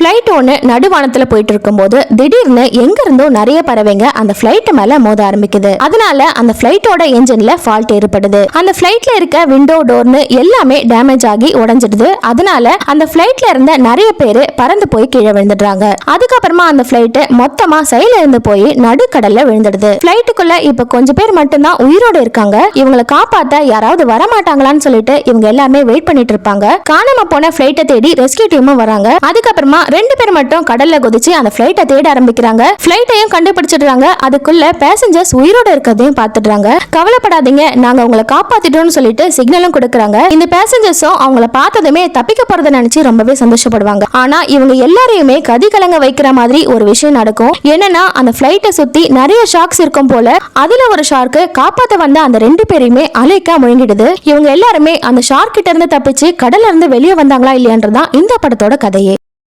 Flight ஒன்று நடுவானத்துல போயிட்டு இருக்கும்போது திடீர்னு எங்க இருந்தோ நிறைய பறவைங்க அந்த பிளைட் மேல மோத ஆரம்பிக்குது. அதனால அந்த பிளைட்டோட என்ஜின்ல ஃபால்ட் ஏற்படுது. அந்த பிளைட்ல இருக்க விண்டோ டோர்னு எல்லாமே டேமேஜ் ஆகி உடைஞ்சிடுது. அதனால அந்த பிளைட்ல இருந்த நிறைய பேரு பறந்து போய் கீழே விழுந்துடுறாங்க. அதுக்கப்புறமா அந்த பிளைட் மொத்தமா சைல இருந்து போய் நடுக்கடல்ல விழுந்துடுது. பிளைட்டுக்குள்ள இப்ப கொஞ்சம் பேர் மட்டும்தான் உயிரோட இருக்காங்க. இவங்களை காப்பாத்த யாராவது வரமாட்டாங்களான்னு சொல்லிட்டு இவங்க எல்லாமே வெயிட் பண்ணிட்டு இருப்பாங்க. காணாம போன பிளைட்டை தேடி ரெஸ்கியூ டீமும் வராங்க. அதுக்கப்புறமா 2 பேர் மட்டும் கடல்ல குதிச்சு அந்த பிளைட்டை தேட ஆரம்பிக்கிறாங்க. பிளைட்டையும் கண்டுபிடிச்சிடுறாங்க. அதுக்குள்ள பேசஞ்சர்ஸ் உயிரோட இருக்கிறதையும் பார்த்துடுறாங்க. கவலைப்படாதீங்க, நாங்க உங்களை காப்பாத்திட்டோம்னு சொல்லிட்டு சிக்னலும் கொடுக்கறாங்க. இந்த பேசஞ்சர்ஸும் அவங்கள பார்த்ததுமே தப்பிக்க போறத நினைச்சு ரொம்பவே சந்தோஷப்படுவாங்க. ஆனா இவங்க எல்லாரையுமே கதி கலங்க வைக்கிற மாதிரி ஒரு விஷயம் நடக்கும். என்னன்னா அந்த பிளைட்டை சுத்தி நிறைய ஷார்க்ஸ் இருக்கும் போல. அதுல ஒரு ஷார்க்கு காப்பாத்த வந்த அந்த 2 பேரையுமே அலைக்கா முழுங்கிடுது. இவங்க எல்லாருமே அந்த ஷார்க் கிட்ட இருந்து தப்பிச்சு கடல்ல இருந்து வெளியே வந்தாங்களா இல்லையான்றதான் இந்த படத்தோட கதையே.